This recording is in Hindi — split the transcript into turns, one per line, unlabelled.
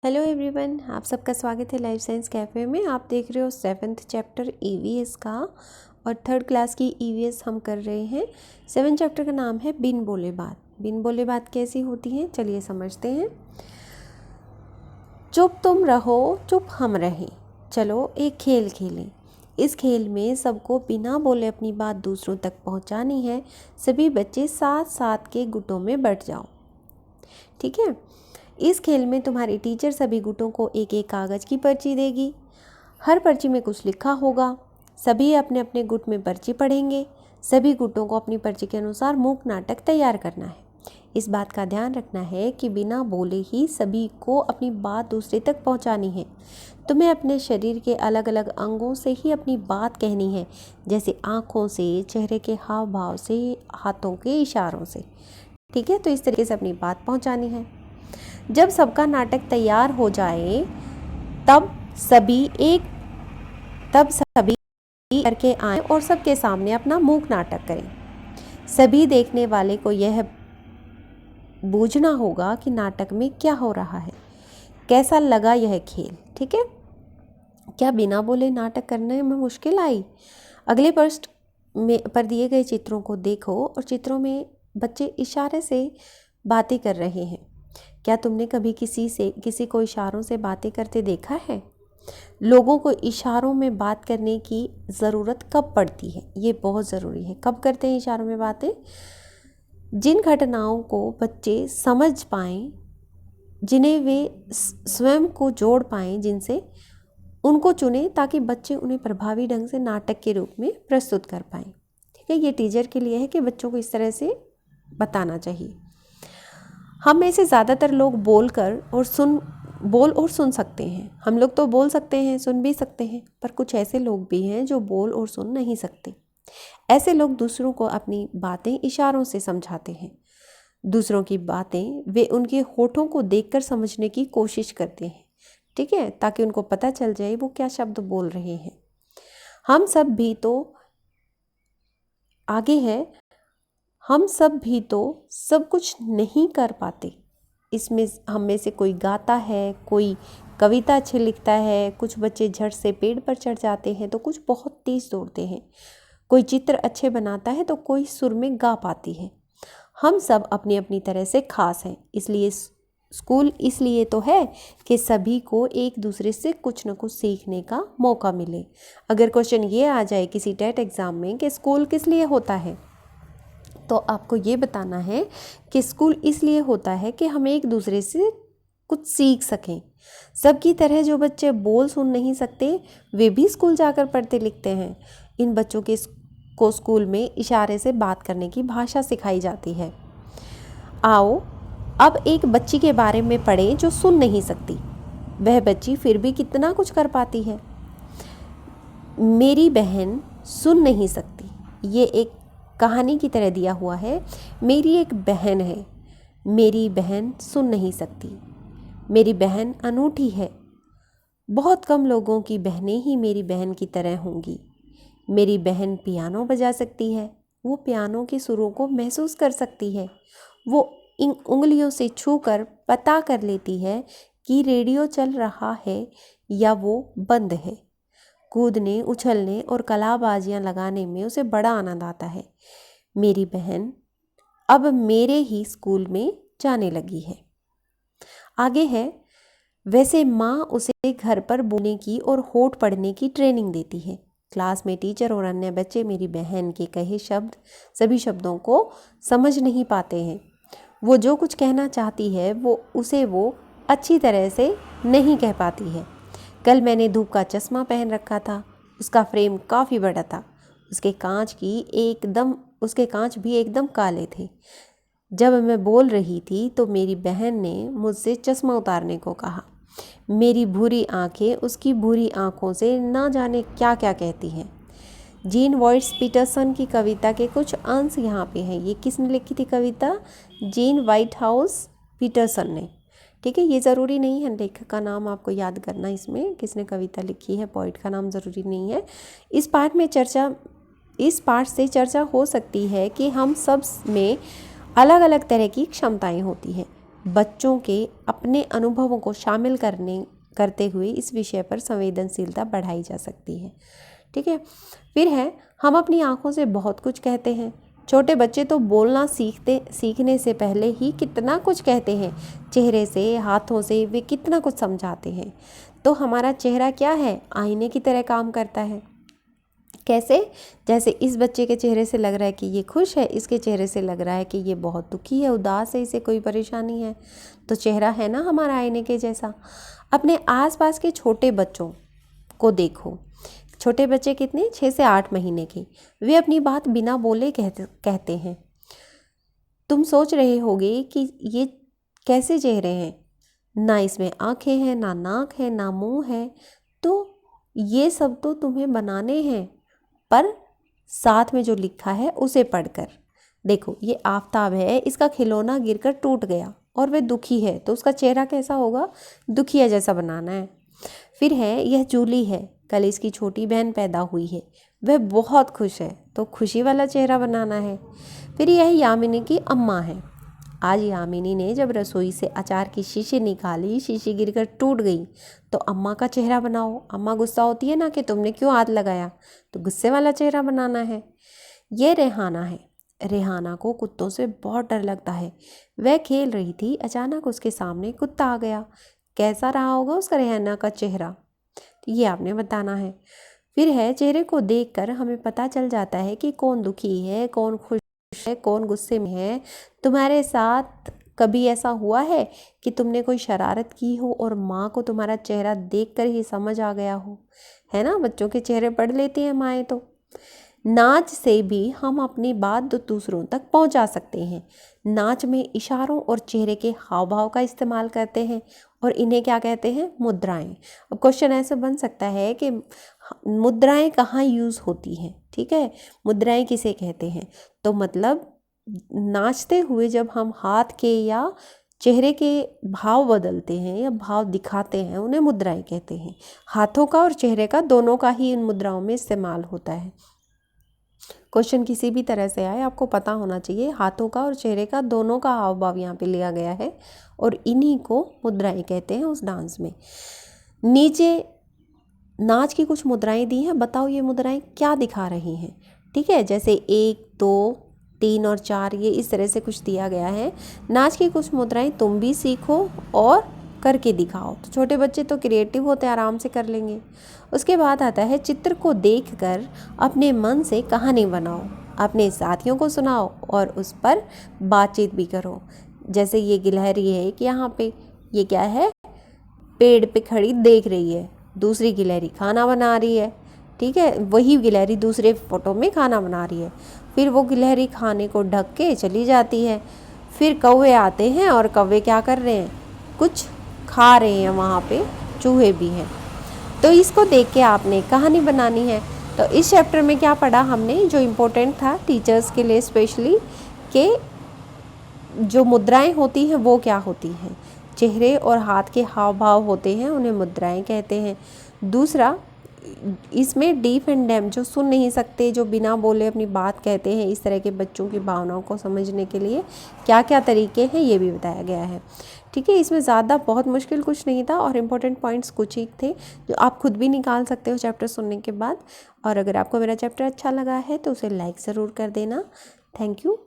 हेलो एवरीवन, आप सबका स्वागत है लाइफ साइंस कैफ़े में। आप देख रहे हो 7th चैप्टर ईवीएस का और 3rd क्लास की ईवीएस हम कर रहे हैं। 7th चैप्टर का नाम है बिन बोले बात। बिन बोले बात कैसी होती है, चलिए समझते हैं। चुप तुम रहो, चुप हम रहें, चलो एक खेल खेलें। इस खेल में सबको बिना बोले अपनी बात दूसरों तक पहुंचानी है। सभी बच्चे 7-7 के गुटों में बंट जाओ, ठीक है। इस खेल में तुम्हारी टीचर सभी गुटों को एक एक कागज़ की पर्ची देगी। हर पर्ची में कुछ लिखा होगा। सभी अपने अपने गुट में पर्ची पढ़ेंगे। सभी गुटों को अपनी पर्ची के अनुसार मूक नाटक तैयार करना है। इस बात का ध्यान रखना है कि बिना बोले ही सभी को अपनी बात दूसरे तक पहुंचानी है। तुम्हें अपने शरीर के अलग अलग अंगों से ही अपनी बात कहनी है, जैसे आँखों से, चेहरे के हाव भाव से, हाथों के इशारों से, ठीक है। तो इस तरीके से अपनी बात पहुंचानी है। जब सबका नाटक तैयार हो जाए तब सभी करके आए और सबके सामने अपना मूक नाटक करें। सभी देखने वाले को यह बूझना होगा कि नाटक में क्या हो रहा है, कैसा लगा यह खेल, ठीक है। क्या बिना बोले नाटक करने में मुश्किल आई? अगले पृष्ठ में पर दिए गए चित्रों को देखो और चित्रों में बच्चे इशारे से बातें कर रहे हैं। क्या तुमने कभी किसी को इशारों से बातें करते देखा है? लोगों को इशारों में बात करने की ज़रूरत कब पड़ती है? ये बहुत ज़रूरी है। कब करते हैं इशारों में बातें? जिन घटनाओं को बच्चे समझ पाएँ, जिन्हें वे स्वयं को जोड़ पाएँ, जिनसे उनको चुनें ताकि बच्चे उन्हें प्रभावी ढंग से नाटक के रूप में प्रस्तुत कर पाएँ, ठीक है। ये टीचर के लिए है कि बच्चों को इस तरह से बताना चाहिए। हम में से ज़्यादातर लोग बोल और सुन सकते हैं। हम लोग तो बोल सकते हैं, सुन भी सकते हैं, पर कुछ ऐसे लोग भी हैं जो बोल और सुन नहीं सकते। ऐसे लोग दूसरों को अपनी बातें इशारों से समझाते हैं। दूसरों की बातें वे उनके होठों को देखकर समझने की कोशिश करते हैं, ठीक है, ताकि उनको पता चल जाए वो क्या शब्द बोल रहे हैं। हम सब भी तो सब कुछ नहीं कर पाते। इसमें हम में से कोई गाता है, कोई कविता अच्छी लिखता है, कुछ बच्चे झट से पेड़ पर चढ़ जाते हैं तो कुछ बहुत तेज दौड़ते हैं, कोई चित्र अच्छे बनाता है तो कोई सुर में गा पाती है। हम सब अपनी अपनी तरह से खास हैं। इसलिए स्कूल इसलिए तो है कि सभी को एक दूसरे से कुछ न कुछ सीखने का मौका मिले। अगर क्वेश्चन ये आ जाए किसी टेट एग्ज़ाम में कि स्कूल किस लिए होता है, तो आपको ये बताना है कि स्कूल इसलिए होता है कि हम एक दूसरे से कुछ सीख सकें। सबकी तरह जो बच्चे बोल सुन नहीं सकते वे भी स्कूल जाकर पढ़ते लिखते हैं। इन बच्चों को स्कूल में इशारे से बात करने की भाषा सिखाई जाती है। आओ अब एक बच्ची के बारे में पढ़ें जो सुन नहीं सकती। वह बच्ची फिर भी कितना कुछ कर पाती है। मेरी बहन सुन नहीं सकती। ये एक कहानी की तरह दिया हुआ है। मेरी एक बहन है, मेरी बहन सुन नहीं सकती। मेरी बहन अनूठी है। बहुत कम लोगों की बहनें ही मेरी बहन की तरह होंगी। मेरी बहन पियानो बजा सकती है। वो पियानो के सुरों को महसूस कर सकती है। वो इन उंगलियों से छूकर पता कर लेती है कि रेडियो चल रहा है या वो बंद है। कूदने, उछलने और कलाबाजियाँ लगाने में उसे बड़ा आनंद आता है। मेरी बहन अब मेरे ही स्कूल में जाने लगी है। आगे है, वैसे माँ उसे घर पर बोलने की और होठ पढ़ने की ट्रेनिंग देती है। क्लास में टीचर और अन्य बच्चे मेरी बहन के कहे सभी शब्दों को समझ नहीं पाते हैं। वो जो कुछ कहना चाहती है वो अच्छी तरह से नहीं कह पाती है। कल मैंने धूप का चश्मा पहन रखा था। उसका फ्रेम काफ़ी बड़ा था। उसके कांच भी एकदम काले थे। जब मैं बोल रही थी तो मेरी बहन ने मुझसे चश्मा उतारने को कहा। मेरी भूरी आंखें उसकी भूरी आंखों से ना जाने क्या क्या कहती हैं। जीन वाइट्स पीटरसन की कविता के कुछ अंश यहाँ पे हैं। ये किसने लिखी थी कविता? जीन वाइटहाउस पीटरसन ने, ठीक है। ये ज़रूरी नहीं है लेखक का नाम आपको याद करना, इसमें किसने कविता लिखी है, पोइट का नाम ज़रूरी नहीं है। इस पाठ से चर्चा हो सकती है कि हम सब में अलग अलग तरह की क्षमताएं होती हैं। बच्चों के अपने अनुभवों को शामिल करते हुए इस विषय पर संवेदनशीलता बढ़ाई जा सकती है। ठीक है। फिर है, हम अपनी आँखों से बहुत कुछ कहते हैं। छोटे बच्चे तो बोलना सीखने से पहले ही कितना कुछ कहते हैं। चेहरे से, हाथों से वे कितना कुछ समझाते हैं। तो हमारा चेहरा क्या है, आईने की तरह काम करता है। कैसे? जैसे इस बच्चे के चेहरे से लग रहा है कि ये खुश है, इसके चेहरे से लग रहा है कि ये बहुत दुखी है, उदास है, इसे कोई परेशानी है। तो चेहरा है ना हमारा आईने के जैसा। अपने आसपास के छोटे बच्चों को देखो। छोटे बच्चे कितने, 6 से 8 महीने के, वे अपनी बात बिना बोले कहते हैं। तुम सोच रहे होगे कि ये कैसे चेहरे हैं, ना इसमें आँखें हैं, ना नाक है, ना मुंह है। तो ये सब तो तुम्हें बनाने हैं, पर साथ में जो लिखा है उसे पढ़कर देखो। ये आफताब है, इसका खिलौना गिरकर टूट गया और वह दुखी है, तो उसका चेहरा कैसा होगा, दुखिया जैसा बनाना है। फिर है, यह जूली है, कल इसकी छोटी बहन पैदा हुई है, वह बहुत खुश है, तो खुशी वाला चेहरा बनाना है। फिर यह यामिनी की अम्मा है। आज यामिनी ने जब रसोई से अचार की शीशी निकाली, शीशी गिरकर टूट गई, तो अम्मा का चेहरा बनाओ। अम्मा गुस्सा होती है ना कि तुमने क्यों हाथ लगाया, तो गुस्से वाला चेहरा बनाना है। ये रेहाना है। रेहाना को कुत्तों से बहुत डर लगता है। वह खेल रही थी, अचानक उसके सामने कुत्ता आ गया। कैसा रहा होगा उसका रेहाना का चेहरा, ये आपने बताना है। फिर है, चेहरे को देखकर हमें पता चल जाता है कि कौन दुखी है, कौन खुश है, कौन गुस्से में है। तुम्हारे साथ कभी ऐसा हुआ है कि तुमने कोई शरारत की हो और माँ को तुम्हारा चेहरा देखकर ही समझ आ गया हो, है ना? बच्चों के चेहरे पढ़ लेती हैं माएँ तो। नाच से भी हम अपनी बात दूसरों तक पहुंचा सकते हैं। नाच में इशारों और चेहरे के हाव भाव का इस्तेमाल करते हैं और इन्हें क्या कहते हैं, मुद्राएं। अब क्वेश्चन ऐसे बन सकता है कि मुद्राएं कहाँ यूज़ होती हैं, ठीक है, मुद्राएं किसे कहते हैं? तो मतलब नाचते हुए जब हम हाथ के या चेहरे के भाव बदलते हैं या भाव दिखाते हैं, उन्हें मुद्राएं कहते हैं। हाथों का और चेहरे का दोनों का ही इन मुद्राओं में इस्तेमाल होता है। क्वेश्चन किसी भी तरह से आए, आपको पता होना चाहिए हाथों का और चेहरे का दोनों का हाव भाव यहाँ पे लिया गया है और इन्हीं को मुद्राएं कहते हैं उस डांस में। नीचे नाच की कुछ मुद्राएं दी हैं, बताओ ये मुद्राएं क्या दिखा रही हैं? ठीक है, जैसे 1, 2, 3 और 4, ये इस तरह से कुछ दिया गया है। नाच की कुछ मुद्राएं तुम भी सीखो और करके दिखाओ। तो छोटे बच्चे तो क्रिएटिव होते हैं, आराम से कर लेंगे। उसके बाद आता है, चित्र को देखकर अपने मन से कहानी बनाओ, अपने साथियों को सुनाओ और उस पर बातचीत भी करो। जैसे ये गिलहरी है कि यहाँ पे ये क्या है, पेड़ पे खड़ी देख रही है, दूसरी गिलहरी खाना बना रही है। ठीक है, वही गिलहरी दूसरे फोटो में खाना बना रही है। फिर वो गिलहरी खाने को ढक के चली जाती है। फिर कौवे आते हैं और कौवे क्या कर रहे हैं, कुछ खा रहे हैं, वहाँ पे चूहे भी हैं। तो इसको देख के आपने कहानी बनानी है। तो इस चैप्टर में क्या पढ़ा हमने, जो इम्पोर्टेंट था टीचर्स के लिए स्पेशली, कि जो मुद्राएं होती हैं वो क्या होती हैं, चेहरे और हाथ के हाव भाव होते हैं, उन्हें मुद्राएं कहते हैं। दूसरा, इसमें डीफ एंड डैम, जो सुन नहीं सकते, जो बिना बोले अपनी बात कहते हैं, इस तरह के बच्चों की भावनाओं को समझने के लिए क्या क्या तरीके हैं ये भी बताया गया है। ठीक है, इसमें ज़्यादा बहुत मुश्किल कुछ नहीं था और इम्पोर्टेंट पॉइंट्स कुछ ही थे जो आप खुद भी निकाल सकते हो चैप्टर सुनने के बाद। और अगर आपको मेरा चैप्टर अच्छा लगा है तो उसे लाइक ज़रूर कर देना। Thank you.